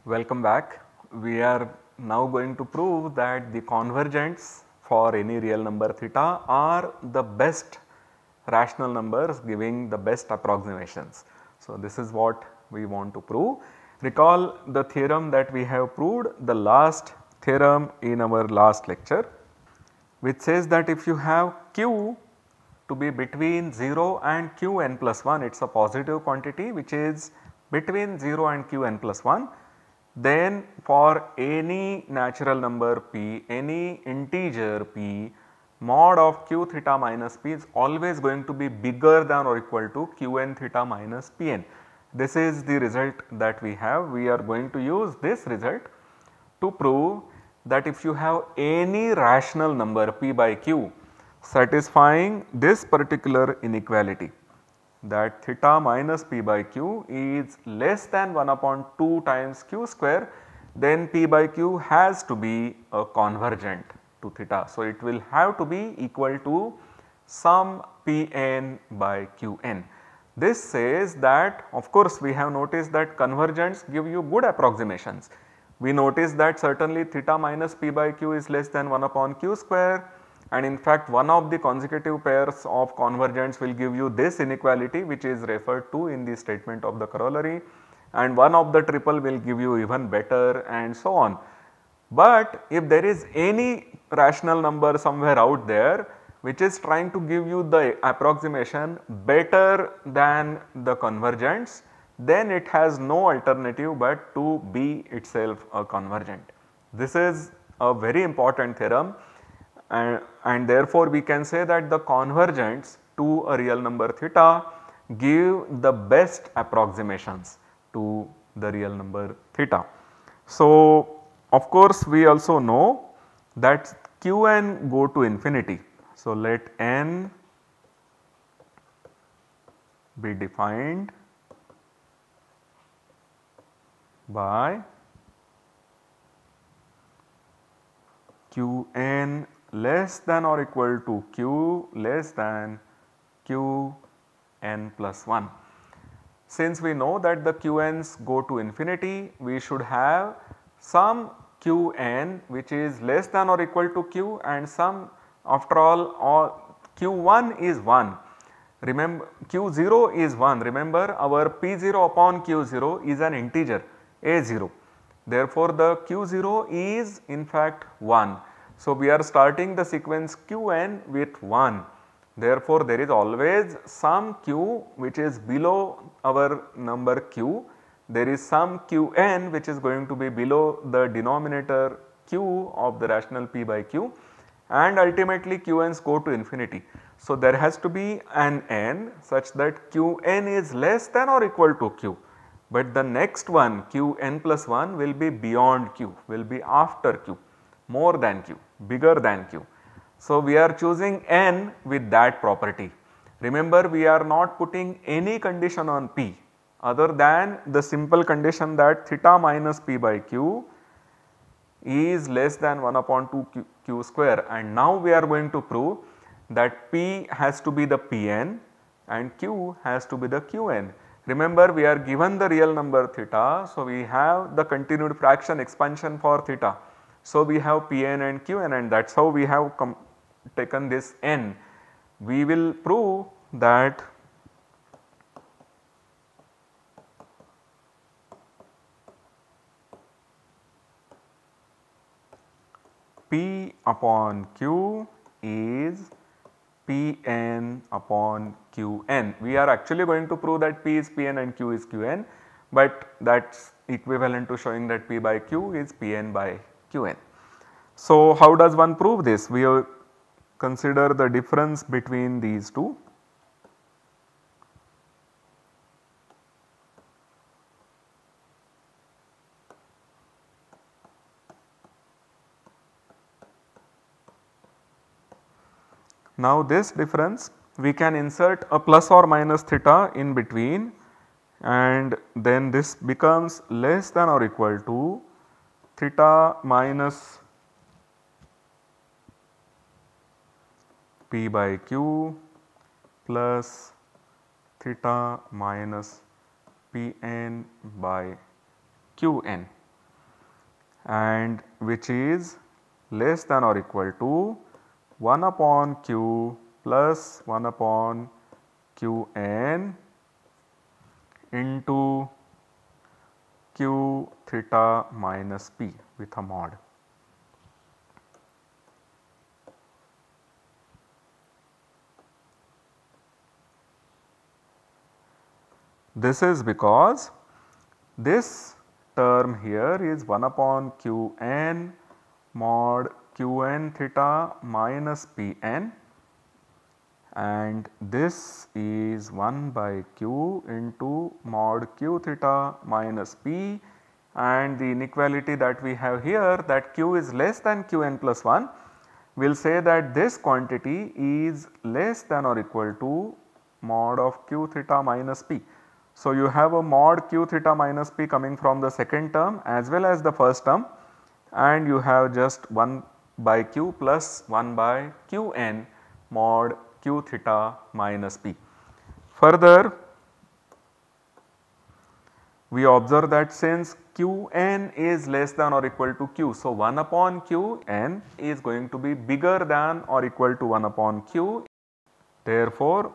Welcome back. We are now going to prove that the convergents for any real number theta are the best rational numbers giving the best approximations. So, this is what we want to prove. Recall the theorem that we have proved, the last theorem in our last lecture, which says that if you have q to be between 0 and qn plus 1, it is a positive quantity which is between 0 and qn plus 1, then for any natural number p, any integer p, mod of q theta minus p is always going to be bigger than or equal to qn theta minus pn. This is the result that we have. We are going to use this result to prove that if you have any rational number p by q satisfying this particular inequality, that theta minus p by q is less than 1 upon 2 times q square, then p by q has to be a convergent to theta. So, it will have to be equal to some pn by qn. This says that, of course, we have noticed that convergents give you good approximations. We notice that certainly theta minus p by q is less than 1 upon q square, and in fact one of the consecutive pairs of convergents will give you this inequality which is referred to in the statement of the corollary, and one of the triple will give you even better, and so on. But if there is any rational number somewhere out there which is trying to give you the approximation better than the convergents, then it has no alternative but to be itself a convergent. This is a very important theorem, and therefore we can say that the convergents to a real number theta give the best approximations to the real number theta. So, of course, we also know that qn go to infinity. So, let n be defined by qn less than or equal to q less than qn plus 1. Since we know that the qn's go to infinity, we should have some qn which is less than or equal to q, and some, after all q1 is 1. Remember, q0 is 1. Remember, our p0 upon q0 is an integer a0. Therefore, the q0 is in fact 1. So, we are starting the sequence qn with 1. Therefore, there is always some q which is below our number q. There is some qn which is going to be below the denominator q of the rational p by q, and ultimately qn's go to infinity. So, there has to be an n such that qn is less than or equal to q, but the next one qn plus 1 will be beyond q, will be after q, more than q, bigger than q. So, we are choosing n with that property. Remember, we are not putting any condition on p other than the simple condition that theta minus p by q is less than 1 upon 2 q square, and now we are going to prove that p has to be the pn and q has to be the qn. Remember, we are given the real number theta, so we have the continued fraction expansion for theta. So, we have pn and qn, and that is how we have taken this n. We will prove that p upon q is pn upon qn. We are actually going to prove that p is pn and q is qn, but that is equivalent to showing that p by q is pn by qn. So, how does one prove this? We consider the difference between these two. Now, this difference we can insert a plus or minus theta in between, and then this becomes less than or equal to theta minus p by q plus theta minus Pn by Qn. and which is less than or equal to 1 upon q plus 1 upon qn into q theta minus p with a mod. This is because this term here is 1 upon qn mod qn theta minus pn, and this is 1 by q into mod q theta minus p, and the inequality that we have here, that q is less than qn plus 1, we will say that this quantity is less than or equal to mod of q theta minus p. So, you have a mod q theta minus p coming from the second term as well as the first term, and you have just 1 by q plus 1 by qn mod q theta minus p. Further, we observe that since qn is less than or equal to q, so 1 upon qn is going to be bigger than or equal to 1 upon q. Therefore,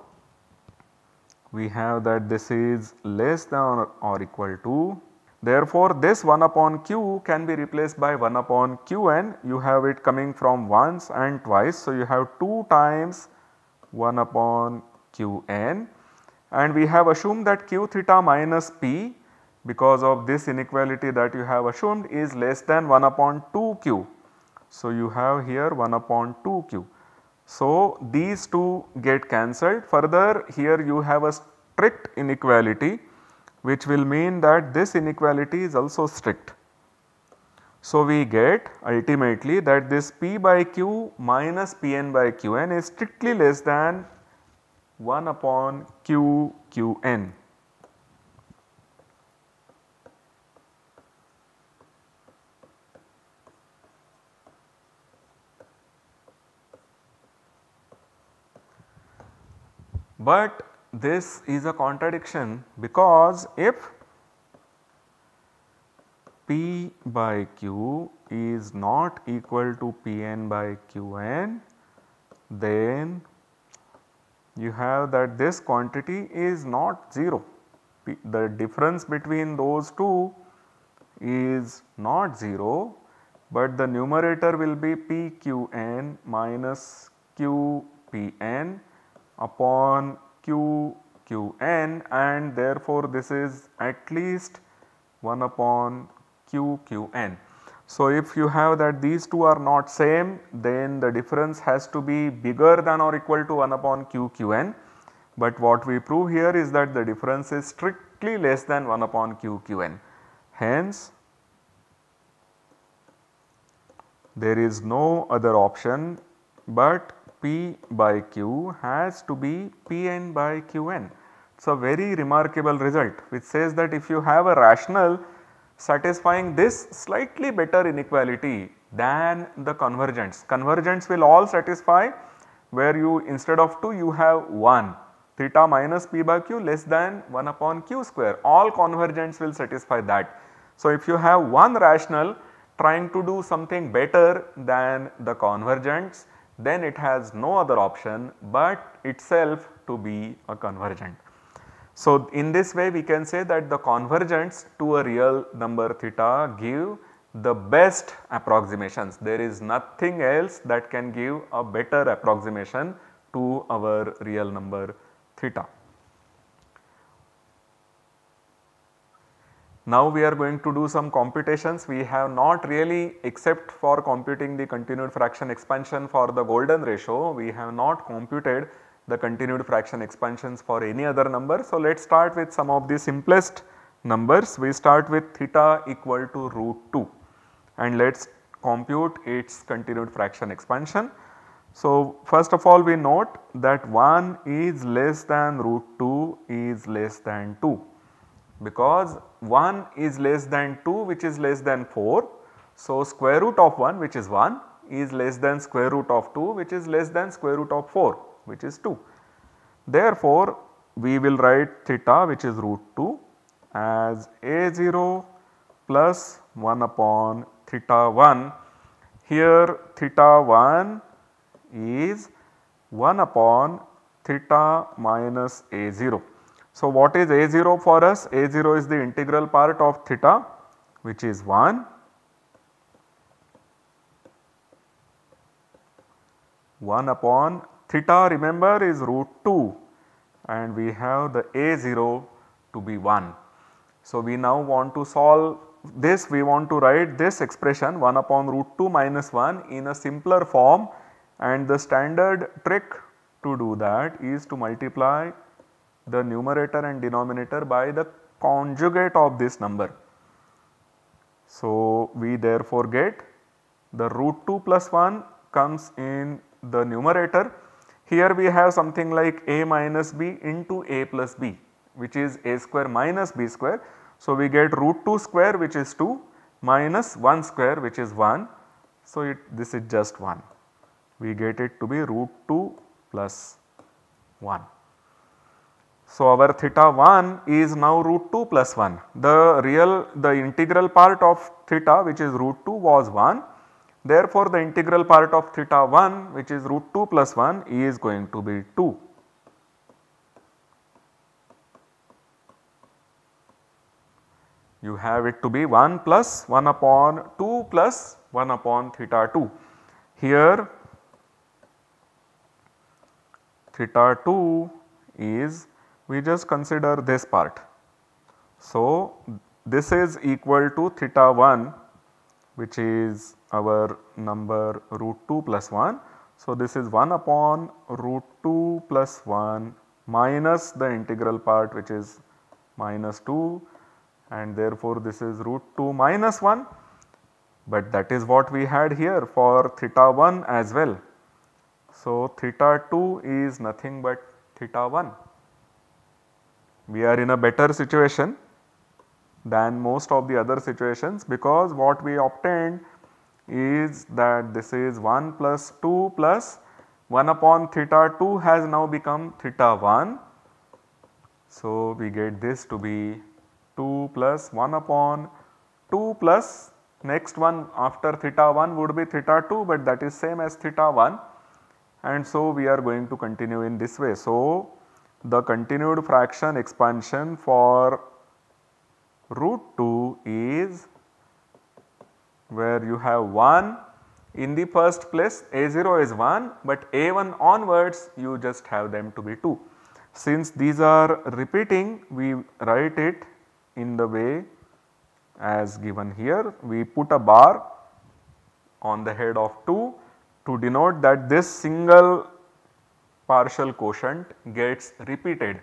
we have that this is less than or equal to, therefore, this 1 upon q can be replaced by 1 upon qn. You have it coming from once and twice. So, you have 2 times 1 upon qn, and we have assumed that q theta minus p, because of this inequality that you have assumed, is less than 1 upon 2q. So, you have here 1 upon 2q. So, these two get cancelled. Further, here you have a strict inequality, which will mean that this inequality is also strict. So, we get ultimately that this p by q minus pn by qn is strictly less than 1 upon qn. But this is a contradiction, because if p by q is not equal to pn by qn, then you have that this quantity is not 0. The difference between those two is not 0, but the numerator will be pqn minus qpn upon qn, and therefore, this is at least 1 upon qn. So, if you have that these two are not same, then the difference has to be bigger than or equal to 1 upon qn, but what we prove here is that the difference is strictly less than 1 upon qn. Hence, there is no other option but p by q has to be pn by qn. It is a very remarkable result, which says that if you have a rational satisfying this slightly better inequality than the convergents, convergents will all satisfy where you instead of 2 you have 1, theta minus p by q less than 1 upon q square, all convergents will satisfy that. So, if you have one rational trying to do something better than the convergents, then it has no other option but itself to be a convergent. So, in this way we can say that the convergents to a real number theta give the best approximations. There is nothing else that can give a better approximation to our real number theta. Now, we are going to do some computations. We have not really, except for computing the continued fraction expansion for the golden ratio, we have not computed the continued fraction expansions for any other number. So, let us start with some of the simplest numbers. We start with theta equal to root 2 and let us compute its continued fraction expansion. So, first of all we note that 1 is less than root 2 is less than 2, because 1 is less than 2 which is less than 4. So, square root of 1 which is 1 is less than square root of 2 which is less than square root of 4 which is 2. Therefore, we will write theta which is root 2 as a0 plus plus 1 upon theta 1. Here theta 1 is 1 upon theta minus a0. So, what is a0 for us? A0 is the integral part of theta, which is 1. 1 upon theta, remember, is root 2, and we have the a0 to be 1. So, we now want to solve this, we want to write this expression 1 upon root 2 minus 1 in a simpler form, and the standard trick to do that is to multiply the numerator and denominator by the conjugate of this number. So, we therefore get the root 2 plus 1 comes in the numerator. Here we have something like a minus b into a plus b, which is a square minus b square. So, we get root 2 square, which is 2, minus 1 square, which is 1. So, this is just 1. We get it to be root 2 plus 1. So, our theta 1 is now root 2 plus 1. The integral part of theta, which is root 2, was 1. Therefore, the integral part of theta 1, which is root 2 plus 1, is going to be 2. You have it to be 1 plus 1 upon 2 plus 1 upon theta 2. Here theta 2 is, we just consider this part. So, this is equal to theta 1, which is our number root 2 plus 1. So, this is 1 upon root 2 plus 1 minus the integral part, which is minus 2, and therefore, this is root 2 minus 1, but that is what we had here for theta 1 as well. So, theta 2 is nothing but theta 1. We are in a better situation than most of the other situations, because what we obtained is that this is 1 plus 2 plus 1 upon theta 2 has now become theta 1. So, we get this to be 2 plus 1 upon 2 plus next one after theta 1 would be theta 2, but that is same as theta 1, and so we are going to continue in this way. So, the continued fraction expansion for root 2 is where you have 1 in the first place, a0 is 1, but a1 onwards you just have them to be 2. Since these are repeating, we write it in the way as given here. We put a bar on the head of 2 to denote that this single partial quotient gets repeated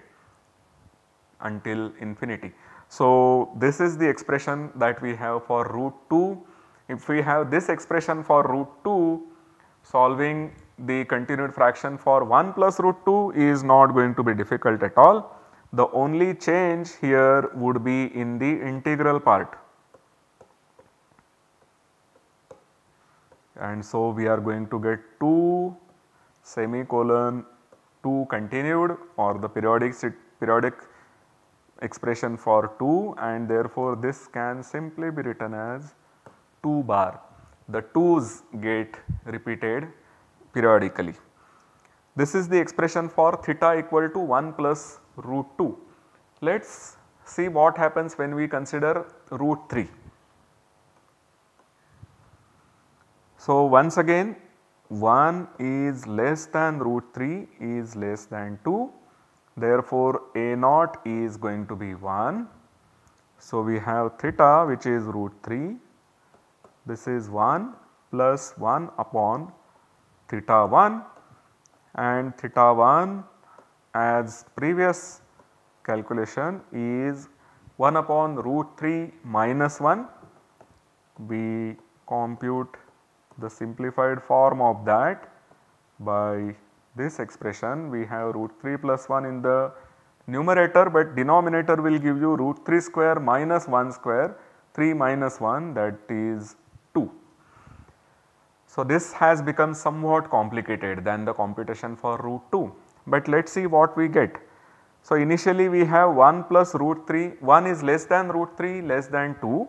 until infinity. So, this is the expression that we have for root 2. If we have this expression for root 2, solving the continued fraction for 1 plus root 2 is not going to be difficult at all. The only change here would be in the integral part. And so, we are going to get 2 semicolon 2 continued, or the periodic expression for 2, and therefore, this can simply be written as 2 bar. The 2's get repeated periodically. This is the expression for theta equal to 1 plus root 2. Let us see what happens when we consider root 3. So, once again 1 is less than root 3 is less than 2, therefore, a naught is going to be 1. So, we have theta, which is root 3, this is 1 plus 1 upon theta 1, and theta 1 as previous calculation is 1 upon root 3 minus 1. We compute the simplified form of that by this expression. We have root 3 plus 1 in the numerator, but denominator will give you root 3 square minus 1 square, 3 minus 1, that is 2. So, this has become somewhat complicated than the computation for root 2, but let us see what we get. So, initially we have 1 plus root 3, 1 is less than root 3 less than 2,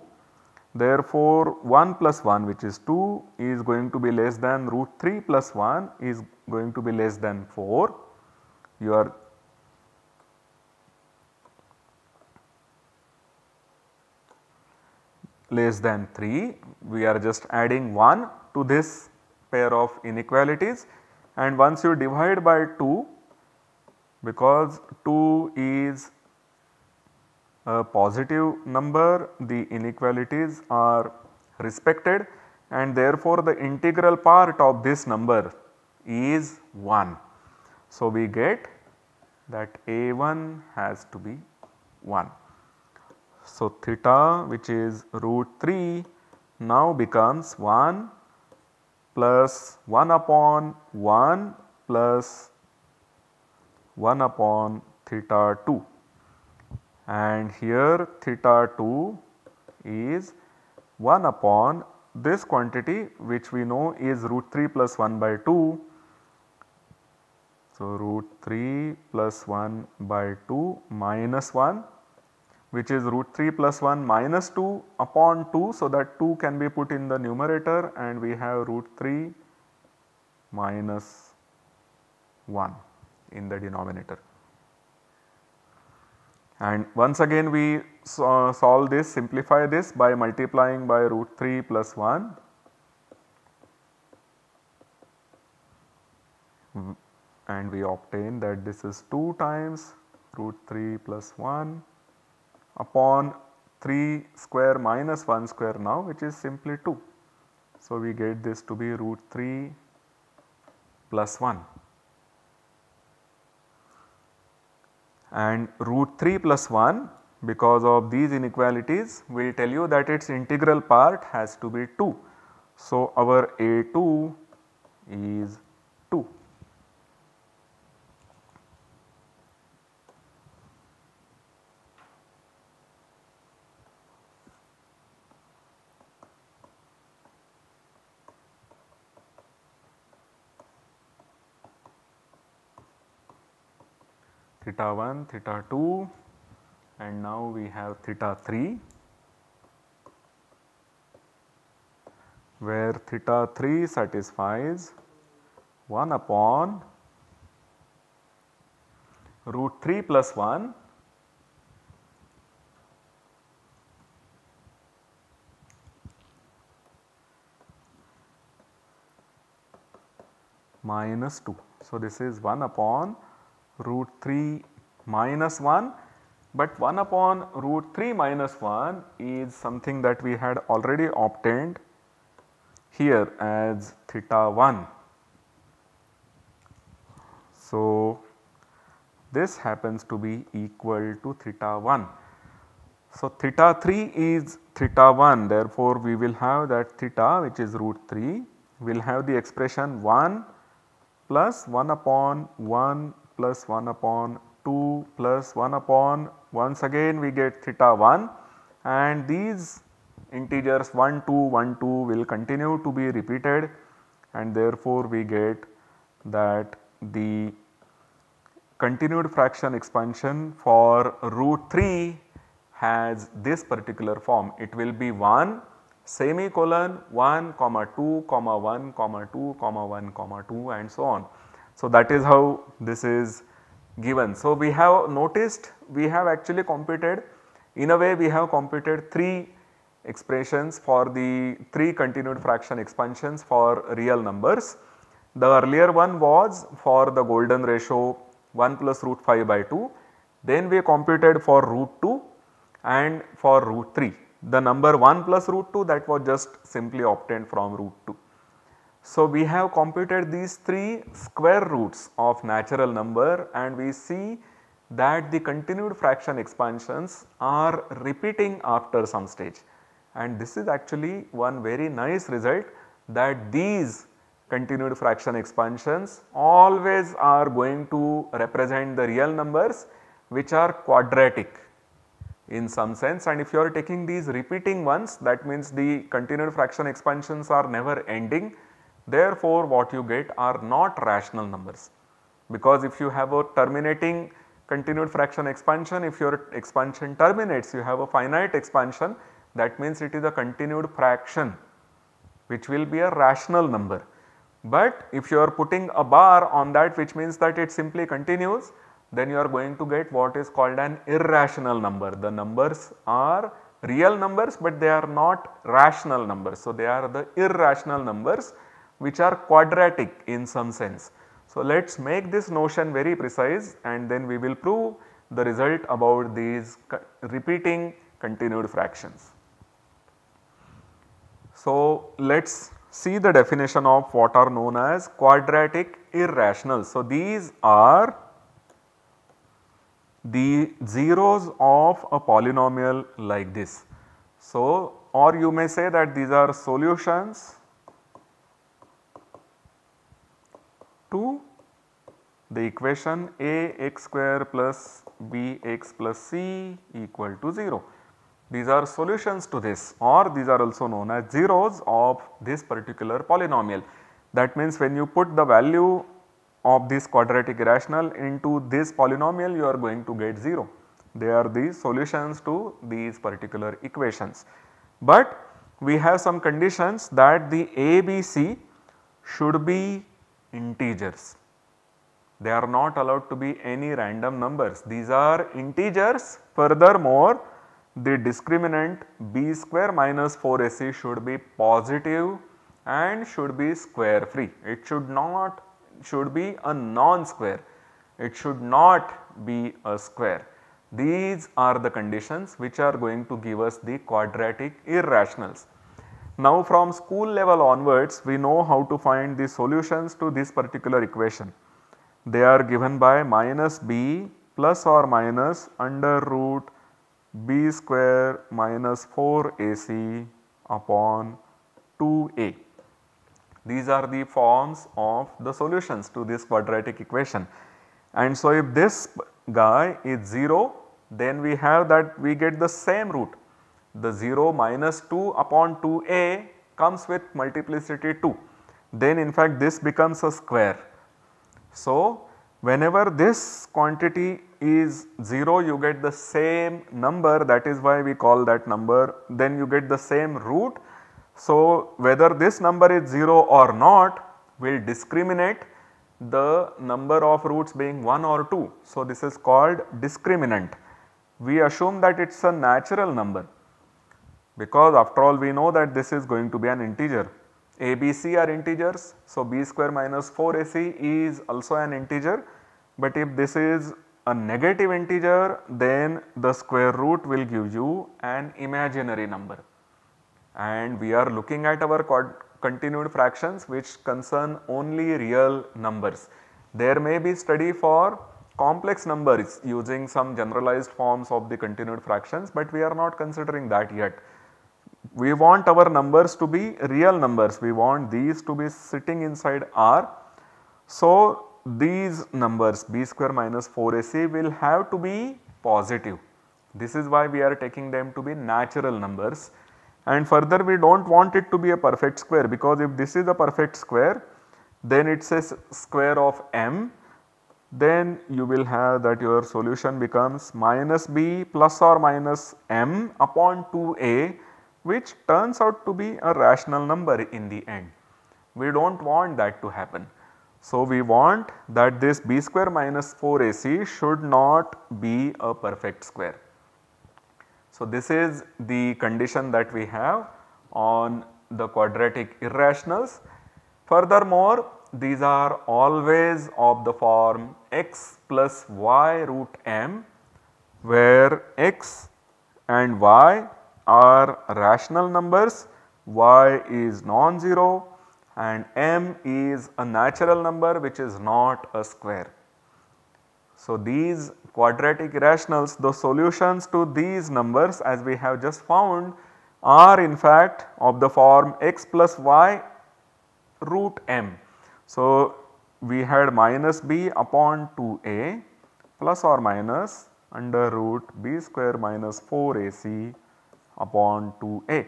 Therefore, 1 plus 1, which is 2, is going to be less than root 3 plus 1 is going to be less than 4. You are less than 3. We are just adding 1 to this pair of inequalities, and once you divide by 2, because 2 is a positive number, the inequalities are respected, and therefore the integral part of this number is 1. So, we get that A1 has to be 1. So, theta, which is root 3, now becomes 1 plus 1 upon 1 plus 1 upon theta 2, and here theta 2 is 1 upon this quantity, which we know is root 3 plus 1 by 2. So, root 3 plus 1 by 2 minus 1, which is root 3 plus 1 minus 2 upon 2. So, that 2 can be put in the numerator, and we have root 3 minus 1 in the denominator. And once again we solve this, simplify this by multiplying by root 3 plus 1, and we obtain that this is 2 times root 3 plus 1 upon 3 square minus 1 square now, which is simply 2. So, we get this to be root 3 plus 1. And root 3 plus 1, because of these inequalities, will tell you that its integral part has to be 2. So, our A2 is 2. Theta 1, theta 2, and now we have theta 3, where theta 3 satisfies 1 upon root 3 plus 1 minus 2. So, this is 1 upon root 3 minus 1, but 1 upon root 3 minus 1 is something that we had already obtained here as theta 1. So, this happens to be equal to theta 1. So, theta 3 is theta 1, therefore, we will have that theta, which is root 3, will have the expression 1 plus 1 upon 1 plus 1 upon 2 plus 1 upon, once again we get theta 1, and these integers 1 2 1 2 will continue to be repeated, and therefore we get that the continued fraction expansion for root 3 has this particular form. It will be 1 semicolon 1 comma 2 comma 1 comma 2 comma 1 comma 2 and so on. So, that is how this is given. So, we have noticed we have actually computed, in a way we have computed 3 expressions for the 3 continued fraction expansions for real numbers. The earlier one was for the golden ratio 1 plus root 5 by 2, then we computed for root 2 and for root 3. The number 1 plus root 2, that was just simply obtained from root 2. So, we have computed these 3 square roots of natural number, and we see that the continued fraction expansions are repeating after some stage, and this is actually one very nice result, that these continued fraction expansions always are going to represent the real numbers which are quadratic in some sense, and if you are taking these repeating ones, that means the continued fraction expansions are never ending. Therefore, what you get are not rational numbers, because if you have a terminating continued fraction expansion, if your expansion terminates, you have a finite expansion, that means it is a continued fraction which will be a rational number. But if you are putting a bar on that, which means that it simply continues, then you are going to get what is called an irrational number. The numbers are real numbers, but they are not rational numbers. So, they are the irrational numbers which are quadratic in some sense. So, let us make this notion very precise and then we will prove the result about these repeating continued fractions. So, let us see the definition of what are known as quadratic irrationals. So, these are the zeros of a polynomial like this. So, or you may say that these are solutions to the equation ax square plus bx plus c equal to 0. These are solutions to this, or these are also known as zeros of this particular polynomial. That means when you put the value of this quadratic irrational into this polynomial, you are going to get 0. They are the solutions to these particular equations. But we have some conditions that the a, b, c should be integers. They are not allowed to be any random numbers. These are integers. Furthermore, the discriminant b square minus 4ac should be positive and should be square free. It should be a non-square. It should not be a square. These are the conditions which are going to give us the quadratic irrationals. Now, from school level onwards, we know how to find the solutions to this particular equation. They are given by minus b plus or minus under root b square minus 4ac upon 2a. These are the forms of the solutions to this quadratic equation. And so, if this guy is 0, then we have that we get the same root. The 0 minus 2 upon 2a comes with multiplicity 2. Then in fact this becomes a square. So, whenever this quantity is 0, you get the same number, that is why we call that number, then you get the same root. So, whether this number is 0 or not will discriminate the number of roots being 1 or 2. So, this is called discriminant. We assume that it is a natural number, because after all we know that this is going to be an integer. A, B, C are integers. So, b square minus 4ac is also an integer, but if this is a negative integer, then the square root will give you an imaginary number. And we are looking at our continued fractions which concern only real numbers. There may be study for complex numbers using some generalized forms of the continued fractions, but we are not considering that yet. We want our numbers to be real numbers, we want these to be sitting inside R. So, these numbers b square minus 4ac will have to be positive. This is why we are taking them to be natural numbers. And further, we do not want it to be a perfect square, because if this is a perfect square, then it says square of m, then you will have that your solution becomes minus b plus or minus m upon 2a, which turns out to be a rational number in the end. We do not want that to happen. So, we want that this b square minus 4ac should not be a perfect square. So, this is the condition that we have on the quadratic irrationals. Furthermore, these are always of the form x plus y root m, where x and y are rational numbers, y is non-zero and m is a natural number which is not a square. So, these quadratic irrationals, the solutions to these numbers as we have just found are in fact of the form x plus y root m. So, we had minus b upon 2a plus or minus under root b square minus 4ac upon 2a.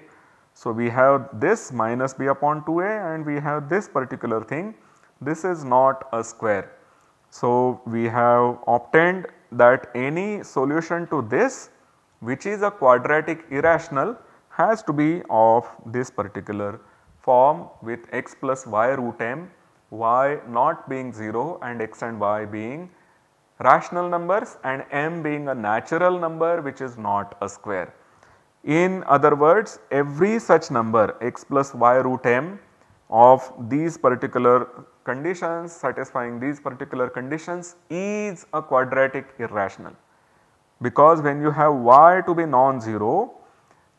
So, we have this minus b upon 2a and we have this particular thing. This is not a square. So, we have obtained that any solution to this which is a quadratic irrational has to be of this particular form with x plus y root m, y not being 0 and x and y being rational numbers and m being a natural number which is not a square. In other words, every such number x plus y root m of these particular conditions, satisfying these particular conditions, is a quadratic irrational, because when you have y to be non-zero,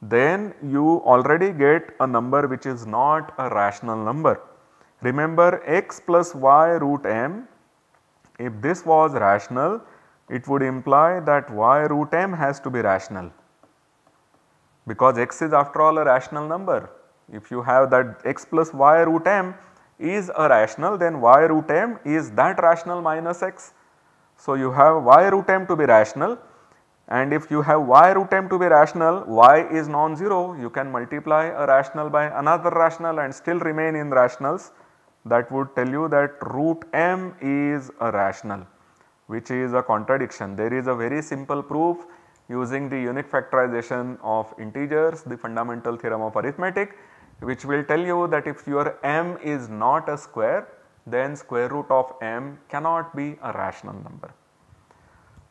then you already get a number which is not a rational number. Remember, x plus y root m, if this was rational, it would imply that y root m has to be rational, because x is after all a rational number. If you have that x plus y root m is a rational, then y root m is that rational minus x. So, you have y root m to be rational, and if you have y root m to be rational, y is non-zero, you can multiply a rational by another rational and still remain in rationals. That would tell you that root m is a rational, which is a contradiction. There is a very simple proof using the unique factorization of integers, the fundamental theorem of arithmetic, which will tell you that if your m is not a square, then square root of m cannot be a rational number.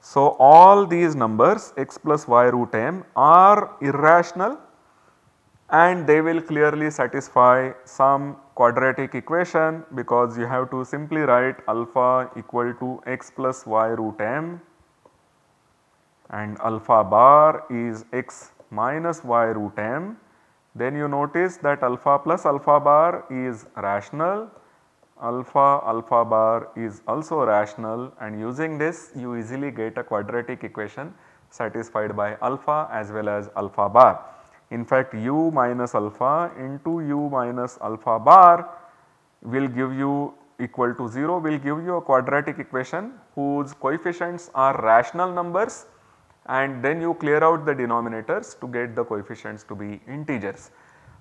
So, all these numbers x plus y root m are irrational, and they will clearly satisfy some quadratic equation, because you have to simply write alpha equal to x plus y root m and alpha bar is x minus y root m. Then you notice that alpha plus alpha bar is rational, alpha bar is also rational, and using this you easily get a quadratic equation satisfied by alpha as well as alpha bar. In fact, u minus alpha into u minus alpha bar will give you equal to 0, will give you a quadratic equation whose coefficients are rational numbers, and then you clear out the denominators to get the coefficients to be integers.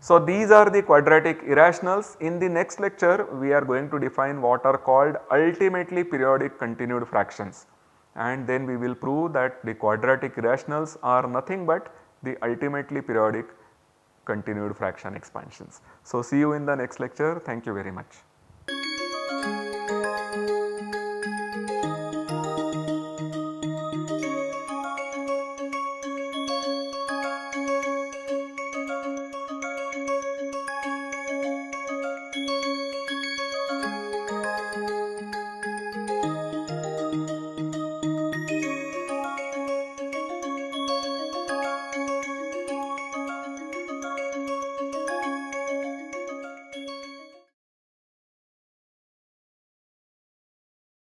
So, these are the quadratic irrationals. In the next lecture, we are going to define what are called ultimately periodic continued fractions, and then we will prove that the quadratic irrationals are nothing but the ultimately periodic continued fraction expansions. So, see you in the next lecture. Thank you very much.